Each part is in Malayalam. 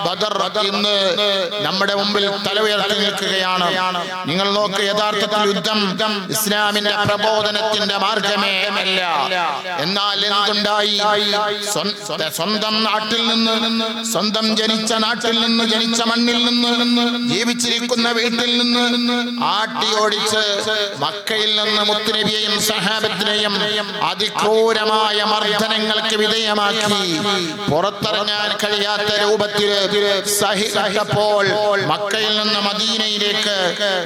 ബദർ ഇന്ന് നമ്മുടെ മുമ്പിൽ തല ഉയർത്തി നിൽക്കുകയാണ്. നിങ്ങൾ നോക്ക്, യഥാർത്ഥത്തിൽ യുദ്ധം ഇസ്ലാമിന്റെ പ്രബോധനത്തിന്റെ മാർഗമേ അല്ല. എന്നാൽ എന്തുണ്ടായി? സ്വന്തം നാട്ടിൽ നിന്ന്, സ്വന്തം ജനിച്ച നാട്ടിൽ നിന്ന്, ജനിച്ച മണ്ണിൽ നിന്ന്, ജീവിച്ചിരിക്കുന്ന വീട്ടിൽ നിന്ന് ആട്ടി ഓടിച്ച് മക്കയിൽ നിന്ന് മുത്തുനബിയെയും സഹാബത്തിനെയും അതിക്രൂരമായ മർദ്ദനങ്ങൾക്ക് വിധേയമാക്കി പുറത്തിറങ്ങാൻ കഴിയാത്ത രൂപത്തിൽ സഹിച്ചപ്പോൾ മക്കയിൽ നിന്ന് മദീനയിലേക്ക്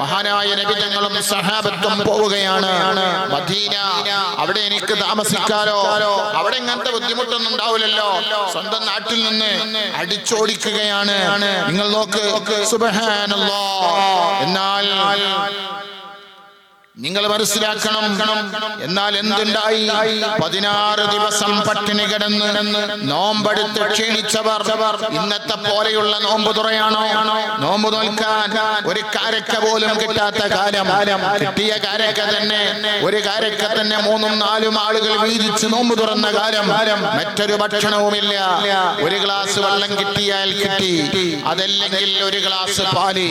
മഹാനായ നബിതങ്ങളും സഹാബത്തും പോവുകയാണ്. മദീന, അവിടെ എനിക്ക് താമസിക്കാലോ, അവിടെ ഇങ്ങനത്തെ ബുദ്ധിമുട്ടൊന്നും ഉണ്ടാവില്ലല്ലോ. സ്വന്തം നാട്ടിൽ നിന്ന് അടിച്ചോടിക്കുകയാണ്. നിങ്ങൾ നോക്ക്, സുബ്ഹാനല്ലാഹ്. എന്നാൽ നിങ്ങൾ മനസ്സിലാക്കണം, എന്നാൽ എന്തുണ്ടായി? 16 ദിവസം പട്ടിണി കിടന്ന് നോമ്പെടുത്ത് ക്ഷീണിച്ചവർ ഇന്നത്തെ പോലെയുള്ള നോമ്പ് തുറയാണോ? നോമ്പ് നോൽക്കാൻ ഒരു കാരക്ക പോലും കിട്ടാത്ത കാലം. കിട്ടിയ കാരക്ക തന്നെ, ഒരു കാരക്ക തന്നെ 3-4 ആളുകൾ വീതിച്ച് നോമ്പ് തുറന്ന കാലം. മറ്റൊരു ഭക്ഷണവുമില്ല. ഒരു ഗ്ലാസ് വെള്ളം കിട്ടിയാൽ കിട്ടി, അതല്ലെങ്കിൽ ഒരു ഗ്ലാസ് പാല്,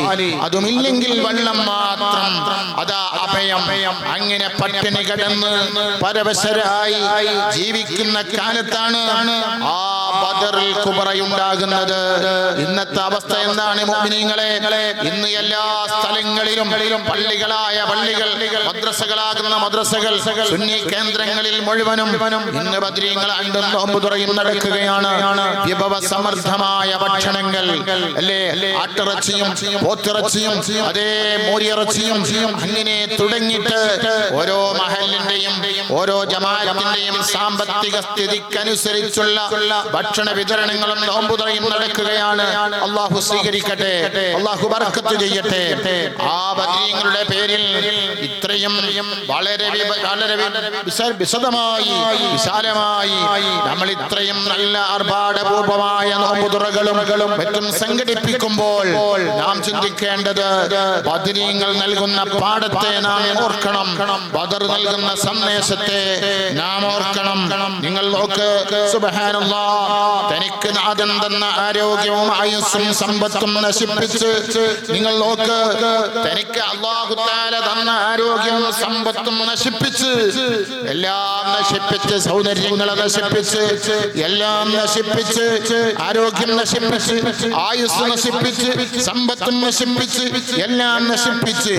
അതുമില്ലെങ്കിൽ വെള്ളം മാത്രം. അതാ അഭയം. അങ്ങനെ പട്ടിണി കിടന്ന് പരവശരായി ജീവിക്കുന്ന കാലത്താണ് ആ ബദറുൽ കുബ്രയുണ്ടാകുന്നത്. ഇന്നത്തെ അവസ്ഥ എന്താണ് മുഅ്മിനീങ്ങളെ? ഇന്ന് എല്ലാ സ്ഥലങ്ങളിലും പള്ളികളായ പള്ളികൾ, മദ്രസകളാകുന്ന മദ്രസകൾ, സുന്നി കേന്ദ്രങ്ങളിൽ മുഴുവനും ഇന്ന് ബദരീങ്ങൾ നോമ്പ് തുറയും നടക്കുകയാണ്. വിഭവ സമൃദ്ധമായ ഭക്ഷണങ്ങൾ അല്ലേ, ആട്ടിറച്ചിയും പോത്തിറച്ചിയും അതേ മോരിയിറച്ചിയും അങ്ങനെ തുടങ്ങിയിട്ട് ഓരോ മഹലിന്റെയും ഓരോ ജമാഅത്തിന്റെയും സാമ്പത്തിക സ്ഥിതിക്കനുസരിച്ചുള്ള ഭക്ഷണ വിതരണങ്ങളും നോമ്പുതുറയും നടക്കുകയാണ്. അള്ളാഹു സ്വീകരിക്കട്ടെ, അള്ളാഹു ബർക്കത്ത് ചെയ്യട്ടെ. ആ ബദരീങ്ങളുടെ പേരിൽ ഇത്രയും വളരെ വിശദമായി വിശാലമായി നമ്മൾ ഇത്രയും നല്ല ആർഭാടപൂർവമായ നോമ്പുതുറകളും മറ്റും സംഘടിപ്പിക്കുമ്പോൾ നാം ചിന്തിക്കേണ്ടത് ബദരീങ്ങൾ നൽകുന്ന പാഠത്തെ നാം ഓർക്കണം. ബദർ നൽകുന്ന സന്ദേശത്തെ നാം ഓർക്കണം. നിങ്ങൾ നോക്ക്, സുബ്ഹാനല്ലാഹ്, തനിക്ക് നാഥൻ തന്ന ആരോഗ്യവും ആയുസ്സും സമ്പത്തും നശിപ്പിച്ച്, നിങ്ങൾ നോക്ക്, തനിക്ക് അല്ലാഹു തആല തന്ന ആരോഗ്യവും സമ്പത്തും നശിപ്പിച്ച്, എല്ലാം നശിപ്പിച്ച്, സൗന്ദര്യങ്ങളെ നശിപ്പിച്ച്, എല്ലാം നശിപ്പിച്ച്, ആരോഗ്യം നശിപ്പിച്ച്, ആയുസ് നശിപ്പിച്ച്, സമ്പത്തും നശിപ്പിച്ച്, എല്ലാം നശിപ്പിച്ച്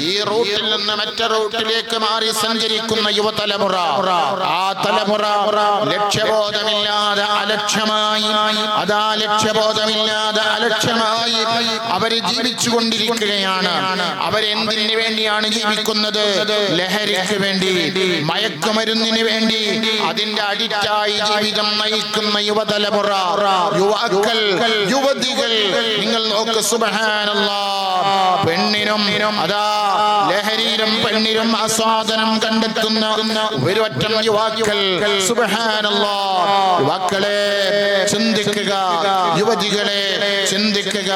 ഈ റൂട്ടിൽ നിന്ന് മറ്റേ റൂട്ടിലേക്ക് മാറി സഞ്ചരിക്കുന്ന യുവതലമുറ, ആ തലമുറ ലക്ഷ്യബോധമില്ലാതെ അലക്ഷ്യമായി, അതാ ലക്ഷ്യബോധമില്ലാതെ അലക്ഷ്യമായി അവര് ജീവിച്ചു കൊണ്ടിരിക്കുകയാണ്. അവരെന്തിനു വേണ്ടിയാണ് ജീവിക്കുന്നത്? ലഹരിക്ക് വേണ്ടി, മയക്കുമരുന്നിന് വേണ്ടി, അതിന്റെ അഡിക്റ്റായി ജീവിതം നയിക്കുന്ന യുവതലമുറ, യുവാക്കൾ, യുവതികൾ. നിങ്ങൾ നോക്ക്, സുബ്ഹാനല്ലാഹ്, പെണ്ണിനും അതാ ലഹരിയിലും പെണ്ണിലും ആസ്വാദനം കണ്ടെത്തുന്ന ഒരുവറ്റം യുവാക്കൾ. സുബ്ഹാനല്ലാഹ്, യുവാക്കളെ ചിന്തിക്കുക, യുവതികളെ ചിന്തിക്കുക.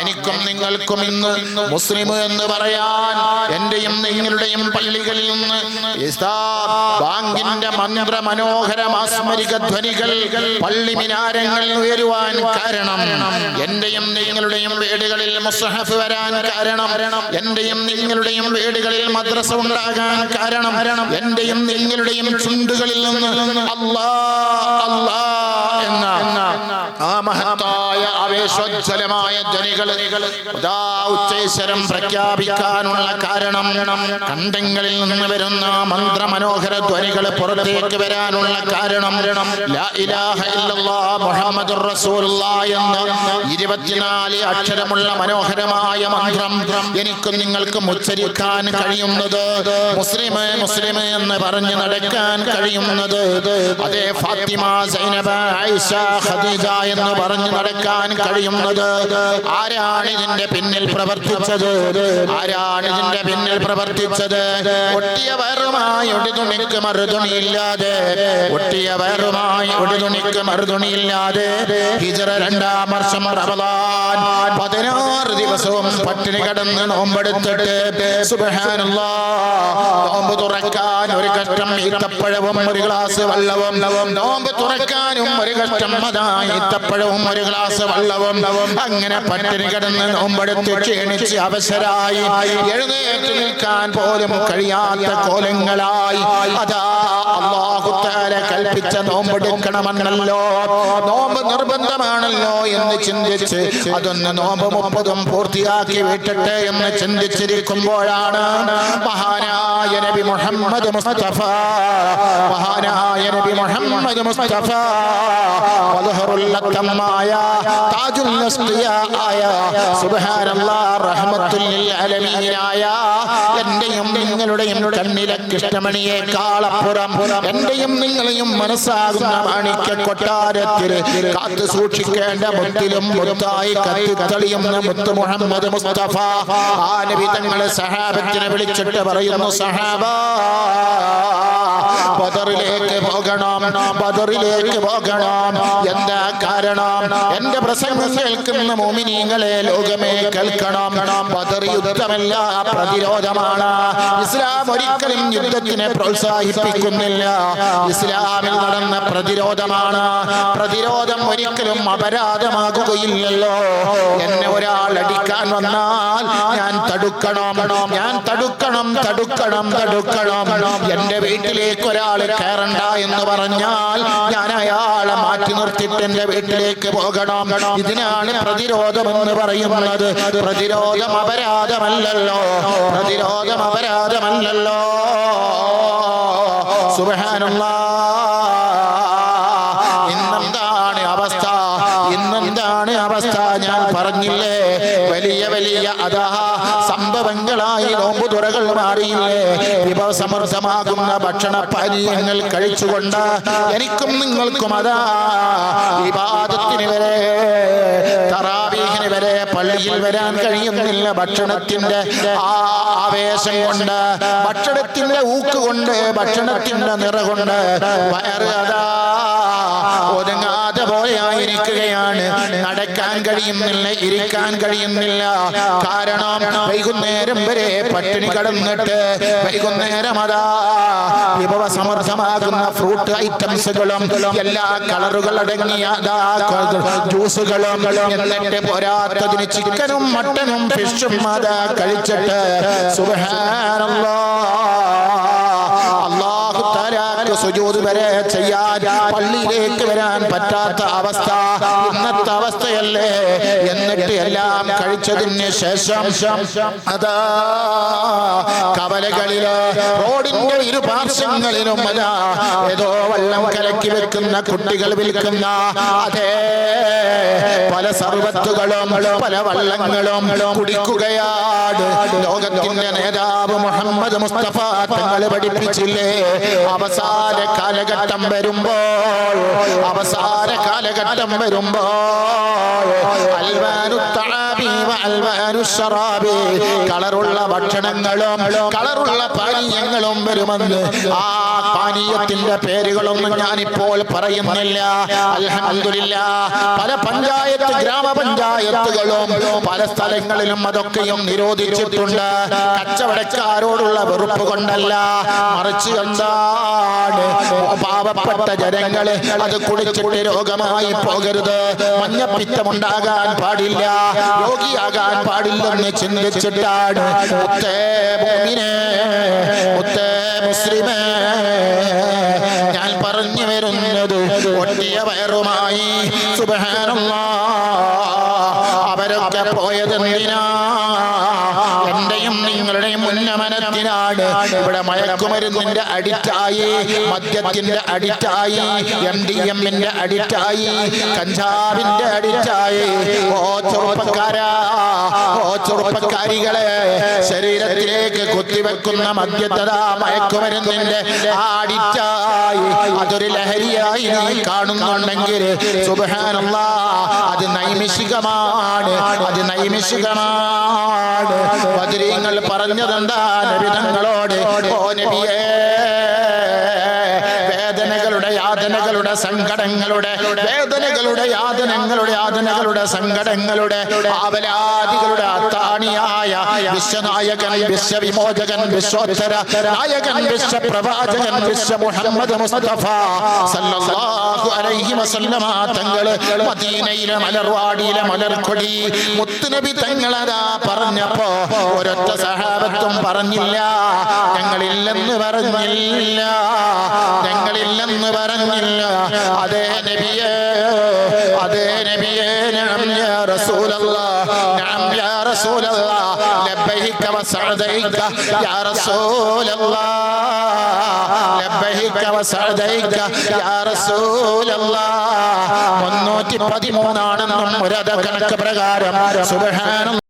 എനിക്കും നിങ്ങൾക്കും ഇന്ന് മുസ്ലിം എന്ന് പറയാൻ എന്റെയും നിങ്ങളുടെയും പള്ളികളിൽ നിന്ന് ബാങ്കിന്റെ മന്ത്ര മനോഹര മാസ്മരിക ധ്വനികൾ പള്ളി മിനാരങ്ങളിൽ ഉയരുവാൻ കാരണം, എന്റെയും നിങ്ങളുടെയും വീടുകളിൽ മുസ്ഹഫ് വരാൻ കാരണം, എന്റെയും നിങ്ങളുടെയും വീടുകളിൽ മദ്രസ ഉണ്ടാകാൻ കാരണം, എന്റെയും നിങ്ങളുടെയും ചുണ്ടുകളിൽ നിന്ന് അല്ലാഹ് അല്ലാഹ് എന്ന ആ മഹത്തായ ആവേശോജ്വലമായ ധ്വനികൾ ഉച്ചൈശ്വരം പ്രഖ്യാപിക്കാനുള്ള കാരണം, കണ്ടങ്ങളിൽ നിന്ന് വരുന്ന മന്ത്രമനോഹര ധ്വനികൾ പുറത്തേക്ക് വരാനുള്ള കാരണം, ലാ ഇലാഹ ഇല്ലല്ലാഹ് മുഹമ്മദുർ റസൂലുള്ളാഹ് എന്ന 24 അക്ഷരമുള്ള മനോഹരമായ മന്ത്രം എനിക്കും നിങ്ങൾക്കും ഉച്ചരിക്കാൻ കഴിയുന്നത്, മുസ്ലിം മുസ്ലിം എന്ന് പറഞ്ഞ് നടക്കാൻ കഴിയുന്നത്, അതേ ഫാത്തിമ, സൈനബ, ആയിഷ, ഖദീജ എന്ന് പറഞ്ഞ് നടക്കാൻ കഴിയുന്നത്, ആരാണ് ഇതിന്റെ പിന്നിൽ പ്രവർത്തിച്ചത്? ആരാണ് ഇതിന്റെ പിന്നിൽ പ്രവർത്തിച്ചത്? ഒട്ടിയ വയറുമായി ഒടുതുണിക്ക് മറുതുണിയില്ലാതെ, ഒട്ടിയ വയറുമായി ഒടുതുണിക്ക് മറുതുണിയില്ലാതെ ഹിജ്റ 2-ാം വർഷം റമളാൻ 16 ദിവസവും പട്ടിണി കിടന്ന് നോമ്പെടുത്തിട്ട്, സുബ്ഹാനല്ലാഹ്, നോമ്പ് തുറക്കാൻ ഒരു കഷ്ടം ഈത്തപ്പഴവും ഒരു ഗ്ലാസ് വെള്ളവും, നോമ്പ് തുറക്കാനും ഒരു കഷ്ടം ഈത്തപ്പഴവും ഒരു ഗ്ലാസ് ഗ്ലാസ് വെള്ളവും അങ്ങനെ പട്ടിണി കിടന്ന് നോമ്പെടുത്ത് ക്ഷീണിച്ച് അവശരായി എഴുന്നേറ്റ് നിൽക്കാൻ പോലും കഴിയാത്ത കോലങ്ങളായി അതാ അല്ലാഹു തആല കൽപ്പിച്ച നോമ്പെടുക്കണമെന്നല്ലോ, നോമ്പ് നിർബന്ധമാണല്ലോ എന്ന് ചിന്തിച്ച് അതൊന്ന് നോമ്പ് 30 പൂർത്തിയാക്കി വിട്ടട്ടെ എന്ന് ചിന്തിച്ചിരിക്കുമ്പോഴാണ് മഹാനായ നബി മുഹമ്മദ് മുസ്തഫ വദഹറുല്ലത്തമായ താജുൽ അസ്ഖിയായ സുബ്ഹാനല്ലാഹ് റഹ്മത്തുൽ ലിൽ ആലമീനായ എന്റെയും നിങ്ങളുടെയും കണ്ണിലെ കൃഷ്ണമണിയേക്കാളപ്പുറം എന്റെയും നിങ്ങളെയും മനസ്സാകുന്ന മാണിക്യ കൊട്ടാരത്തിൽ കാത്തു സൂക്ഷിക്കേണ്ട മുത്തിലും മുത്തായി കത്തിത്തളിയുന്ന മുത്ത് മുഹമ്മദ് മുസ്തഫ ആ നബി തങ്ങളെ സഹാബത്തിനെ വിളിച്ചിട്ട് പറയുന്നു, സഹാബ ബദറിലേക്ക് പോകണം, ബദറിലേക്ക് പോകണം. എന്താ കാരണം? എന്റെ പ്രസംഗം കേൾക്കുന്ന മുഅ്മിനീങ്ങളെ ലോകമേ കേൾക്കണം. ബദർ യുദ്ധമല്ല, പ്രതിരോധമാണ്. ഇസ്ലാം ഒരിക്കലും യുദ്ധത്തിനെ പ്രോത്സാഹിപ്പിക്കുന്നില്ല. ഇസ്ലാമിൽ നടന്ന പ്രതിരോധമാണ്. പ്രതിരോധം ഒരിക്കലും അപരാധമാകുകയില്ലല്ലോ. എന്നെ ഒരാൾ അടിക്കാൻ വന്നാൽ ഞാൻ തടുക്കണം, ഞാൻ തടുക്കണം, തടുക്കണം, തടുക്കണം. എന്റെ വീട്ടിലേക്ക് ഒരാൾ കയറണ്ട എന്ന് പറഞ്ഞാൽ ഞാൻ അയാളെ മാറ്റി നിർത്തിയിട്ട് എന്റെ വീട്ടിലേക്ക് പോകണം. ഇതിനാണ് പ്രതിരോധം എന്ന് പറയുന്നത്. പ്രതിരോധം അപരാധമല്ലല്ലോ, പ്രതിരോധം അപരാധമല്ലല്ലോ. സുബ്ഹാനല്ലാഹ്. ഇന്നെന്താണ് അവസ്ഥ? ഇന്നെന്താണ് അവസ്ഥ? ഞാൻ പറഞ്ഞില്ലേ, വലിയ വലിയ അതാ സംഭവങ്ങളായി നോമ്പുതുറകൾ മാറിയില്ലേ? വിഭവസമൃദ്ധമാകുന്ന ഭക്ഷണ പാനീയങ്ങൾ കഴിച്ചുകൊണ്ട് എനിക്കും നിങ്ങൾക്കും അതാ ഇബാദത്തിന് വരെ, തറാവീഹിന് വരെ പള്ളിയിൽ വരാൻ കഴിയുന്നില്ല. ഭക്ഷണത്തിന്റെ ആവേശം കൊണ്ട്, ഭക്ഷണത്തിന്റെ ഊക്ക് കൊണ്ട്, ഭക്ഷണത്തിന്റെ നിറ കൊണ്ട് വയറ് അതാ ഒതുങ്ങാതെ പോയായിരിക്കുകയാണ്. നടക്കാൻ കഴിയുന്നില്ല, ഇരിക്കാൻ കഴിയുന്നില്ല. കാരണം വൈകുന്നേരം വരെ പട്ടിണി കടന്നിട്ട് വൈകുന്നേരം അതാ വിഭവസമൃദ്ധമാകുന്ന ഫ്രൂട്ട് ഐറ്റംസുകളും എല്ലാ കളറുകൾ അടങ്ങിയ ജ്യൂസുകളും, എന്നിട്ട് പോരാത്തതിന് ചിക്കനും മട്ടനും ഫിഷും അതാ കഴിച്ചിട്ട് സുബ്ഹാനല്ലാഹ് അല്ലാഹു തആലക്ക് സുജൂദ് വരെ ചെയ്യാൻ പള്ളിയിലേക്ക് വരാൻ പറ്റാത്ത അവസ്ഥ ഇന്നത്തെ അവസ്ഥയല്ലേ? എന്നിട്ട് എല്ലാം കഴിച്ചതിന് ശേഷം അതാ കവലകളില് റോഡിന്റെ ഇരുപാർശ്വങ്ങളിലും അതാ ഏതോ വെള്ളം കലക്കി വെക്കുന്ന കുട്ടികൾ വിൽക്കുന്ന അതേ പല സർവത്തുകളും പല വള്ളങ്ങളും കുടിക്കുകയാണ്. ലോകത്തിന്റെ നേതാവ് മുഹമ്മദ് മുസ്തഫ തങ്ങൾ പഠിപ്പിച്ചില്ലേ, അവസാന കാലഘട്ടം വരുമ്പോൾ, അവസാന കാലഘട്ടം വരുമ്പോൾ അൽവാനു തആബി വഅൽവാനു ശറാബി, കളറുള്ള ഭക്ഷണങ്ങളും കളറുള്ള പാനീയങ്ങളും വരുമെന്ന്. ആ പാനീയത്തിന്റെ പേരുകളൊന്നും ഞാനിപ്പോൾ പറയുന്നില്ല. അൽഹംദുലില്ലാഹ് പല പഞ്ചായത്ത് ഗ്രാമപഞ്ചായത്തുകളും പല സ്ഥലങ്ങളിലും അതൊക്കെയും നിരോധിച്ചിട്ടുണ്ട്. കച്ചവടക്കാരോടുള്ള വെറുപ്പ് കൊണ്ടല്ല, മറിച്ച് എന്താണ് പാവപ്പെട്ട ജനങ്ങള് അത് കുടിച്ചിട്ട് രോഗമായി പോകരുത്, മഞ്ഞപ്പിത്തമുണ്ടാകാൻ പാടില്ല, രോഗിയാകാൻ പാടില്ലെന്ന് ചിന്തിച്ചിട്ടാണ്. മുത്തേ മുഅ്മിനേ, മുത്തേ മുസ്ലിമേ, ഞാൻ പറഞ്ഞു വരുന്നത് ഒട്ടിയ വയറുമായി സുബ്ഹാനല്ലാഹ് അവരൊക്കെ പോയതെന്തിനാ? എന്റെയും നിങ്ങളുടെയും ഉന്നമനത്തിനാണ്. ഇവിടെ മയക്കുമരുന്നിന്റെ അഡിക്റ്റായി, മദ്യത്തിന്റെ അഡിക്റ്റായി, MDMന്റെ അഡിക്റ്റായി, കഞ്ചാവിന്റെ അഡിക്റ്റായി. ഓ ചെറുപ്പക്കാരാ, ഓ ചെറുപ്പക്കാരികളെ, ശരീരത്തിലേക്ക് കുത്തിവെക്കുന്ന മദ്യത്തത മയക്കുമരുന്നിന്റെ അഡിക്റ്റായി അതൊരു ലഹരിയായി നീ കാണുന്നുണ്ടെങ്കിൽ സുബ്ഹാനല്ലാഹ് അത് നൈമിഷികമാണ്, അത് നൈമിഷികമാണ്. ബദരീങ്ങൾ പറഞ്ഞതെന്താ നബി തങ്ങളോട്? ഓ നബിയേ, വേദനകളുടെ യാതനകളുടെ സങ്കടങ്ങളുടെ വേദനകളുടെ യാതനകളുടെ സങ്കടങ്ങളുടെ ആവലാദികളുടെ അത്താണിയായ വിശ്വനായകൻ വിശ്വവിമോചകൻ വിശ്വോത്തര നായകൻ വിശ്വപ്രവാചകൻ വിശ്വ മുഹമ്മദ് മുസ്തഫ സല്ലല്ലാഹു അലൈഹി വസല്ലമ തങ്ങൾ മദീനയിലെ മലർവാടിയിലെ മലർക്കൊടി മുത്തുനബി തങ്ങളതാ പറഞ്ഞപ്പോ ഒരൊറ്റ സഹാബത്തും പറഞ്ഞില്ല ഞങ്ങളില്ലെന്ന് പറഞ്ഞില്ല. അതേ നബിയേ നഅം യാ റസൂലല്ലാഹ് നഅം യാ റസൂലല്ലാഹ് ലബ്ബൈക വസഅദൈക യാ റസൂലല്ലാഹ് ലബ്ബൈക വസഅദൈക യാ റസൂലല്ലാഹ് 313 ആണെന്നും ഒരു കണക്ക് പ്രകാരം സുബ്ഹാനല്ലാഹ്